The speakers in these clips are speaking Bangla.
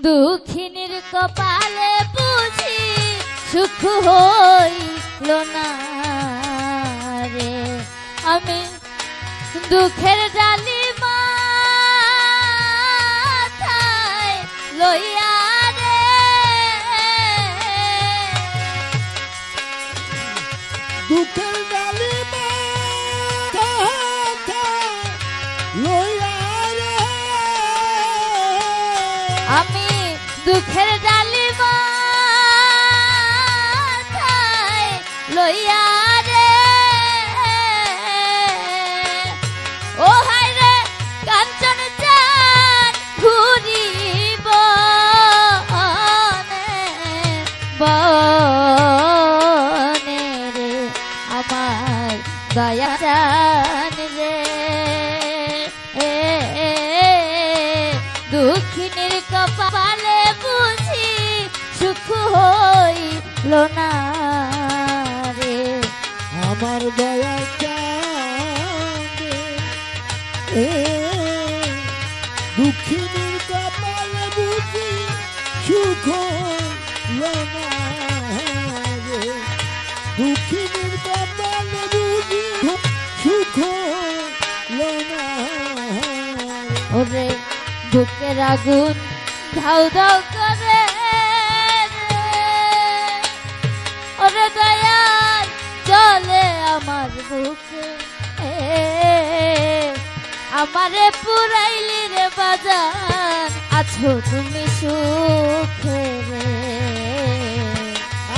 দুঃখিনীর কপালে বুঝি সুখ হইল না রে। আমি দুঃখের ডালি মাথায় লইয়া রে, দুঃখের ডালি মাথায় লইয়া রে, আমি দুঃখের ডালি মাথায় লইয়া রে। ও হায় রে কাঞ্চন চাঁদ ঘুরিব বনে রে, আমার দয়া চান রে। দুঃখিনীর কপালে বুঝি সুখ হইল না রে। আমার দয়া চাঁদে দুঃখিনীর কপালে বুঝি সুখ হইল না রে, দুঃখিনীর কপালে বুঝি সুখ হইল না রে। ওরে বুকের আগুন ধাউ ধাউ করে রে, ওরে দয়াল চলে আমার বুকে, আমারে পুরাইলি রে বাজান আছো তুমি সুখে রে।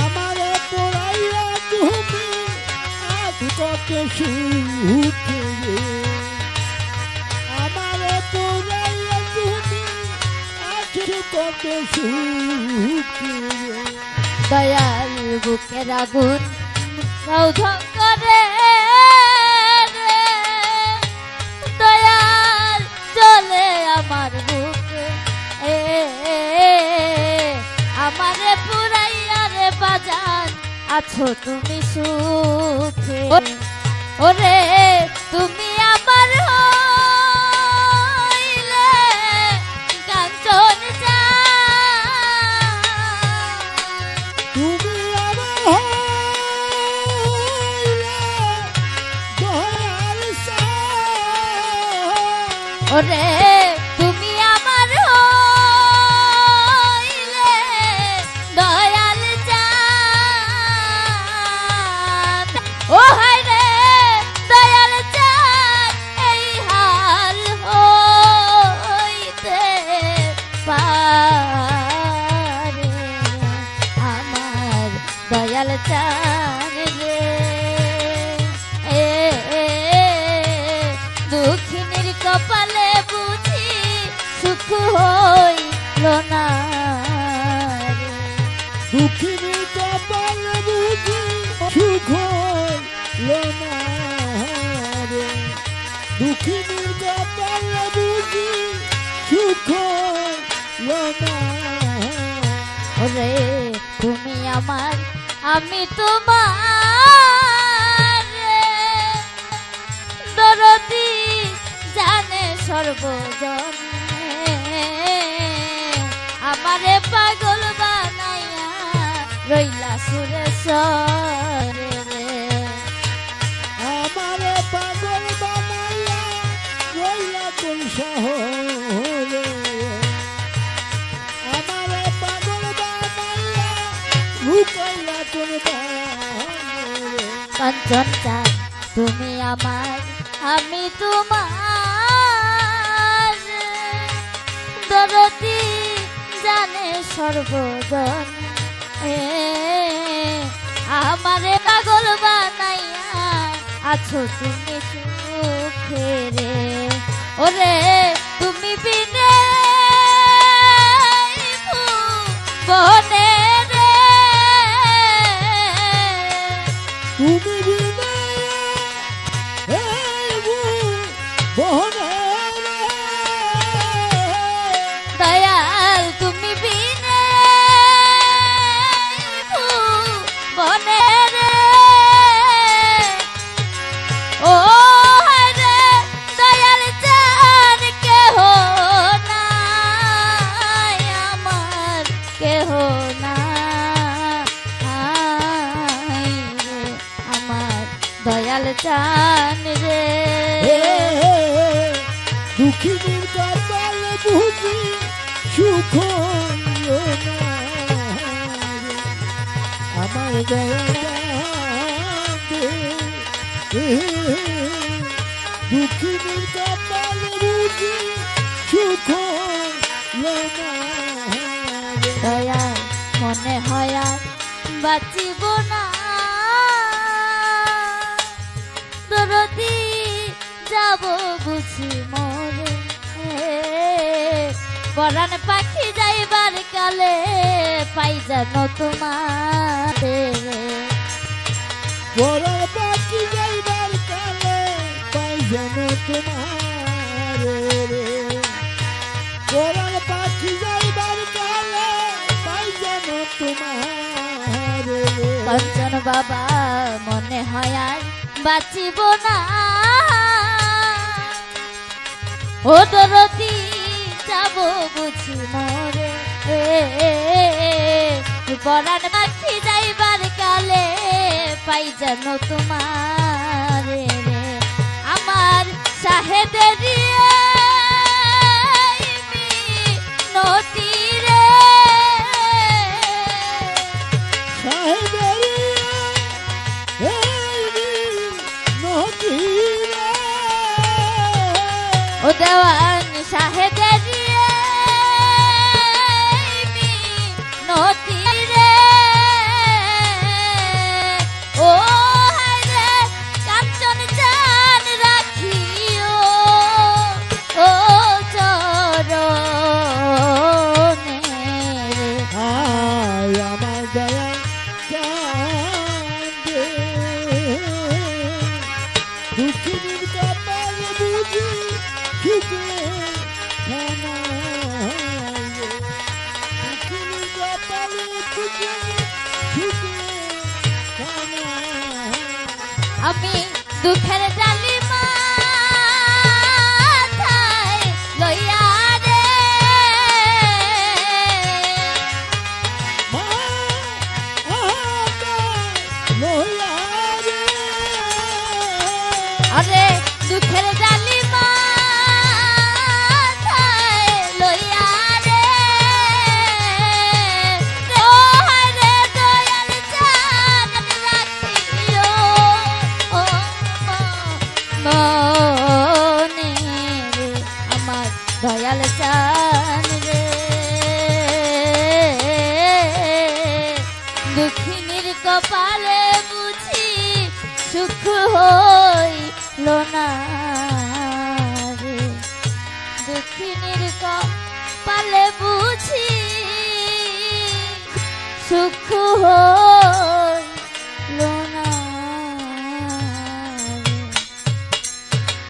আমারে পোড়াইয়া তুমি আজ কত সুখে রে, আমারে পোড়াইয়া তুমি আজ কত সুখে রে। দয়াল বুকের আগুন ধাউ ধাউ করে রে, দয়াল চলে আমার বুকে, আমারে পুরাইয়া রে বাজান আছো তুমি সুখে। ওরে তুমি আমার হইলে কাঞ্চন চাঁদ, তুমি আমার হইলে দয়াল চাঁদ, ওরে তুমি আমার হইলে দয়াল চাঁদ। ও হায় রে দয়াল চাঁদ এই হাল হইতে পারে, আমার দয়াল চাঁদ রে। দুঃখিনীর কপালে বুঝি সুখ হইল না রে। দুঃখিনীর কপালে বুঝি সুখ হইল না রে, দুঃখিনীর কপালে বুঝি সুখ হইল না। ওরে তুমি আমার আমি তোমার রে, দরদি জানে সর্বজনে, আমারে পাগল বানাইয়া রইলা সুরেশ্বরে রে। আমারে পাগল বানাইয়া রইলা কোন শহরে, আমারে পাগল বানাইয়া লুকাইলা কোন বাহরে। কাঞ্চন চাঁদ তুমি আমার আমি তোমার, দরদি জানে সর্বজন, আমারে পাগল বানাইয়া আছো তুমি সুখে রে। ওরে তুমি বিনে বনে রে, তুমি বিনে বহনে রে, দয়াল তুমি বিনে বনে রে। ও হায় রে দয়াল চাঁদ কেহ কেহ না রে, আমার দয়াল চান রে। দুঃখিনীর কপাল বুঝি সুখ হইও না রে, আমার দয়াতে দুঃখিনীর কপাল বুঝি সুখ হইও না রে। দয়াল মনে হয় আর বাঁচিব না, দরদি যাব বুঝি মরে, পরাণ পাখি যাইবার কালে পাই যেন তোমারে। পরার পাখি যাইবার কালে পাই যেন তোমার রে, পরার পাখি যাইবার কালে পাই যেন তোমার রে। কাঞ্চন বাবা মনে হয় আর বাঁচিব না, ও দরদি যাব বুঝি মরে, পরাণ পাখি যাইবার কালে পাই যেন তোমারে রে। আমার শাহেদের নদী রে, সাহেবের এই নদী রে, ও দেওয়ান শাহেদের নদী রে, ও হায় রে কাঞ্চন চান রাখিও ও চরণে রে। আয় আমার দয়া কান্দে, দুঃখিনীর কপাল বুঝি শুকলে খানা রে, দুঃখিনীর কপাল বুঝি শুকলে খানা। আমি দুঃখের ডালি মাথায় লইয়া রে, মা আহা লইয়া রে, আরে দুঃখের ডালি মাথায় লইয়া রে, ও হায় রে দয়াল চান রাখিও ও মনে রে, আমার দয়াল চান রে। দুঃখিনীর কপালে বুঝি সুখ হইল না রে, দুঃখিনীর কপালে বুঝি সুখ হইল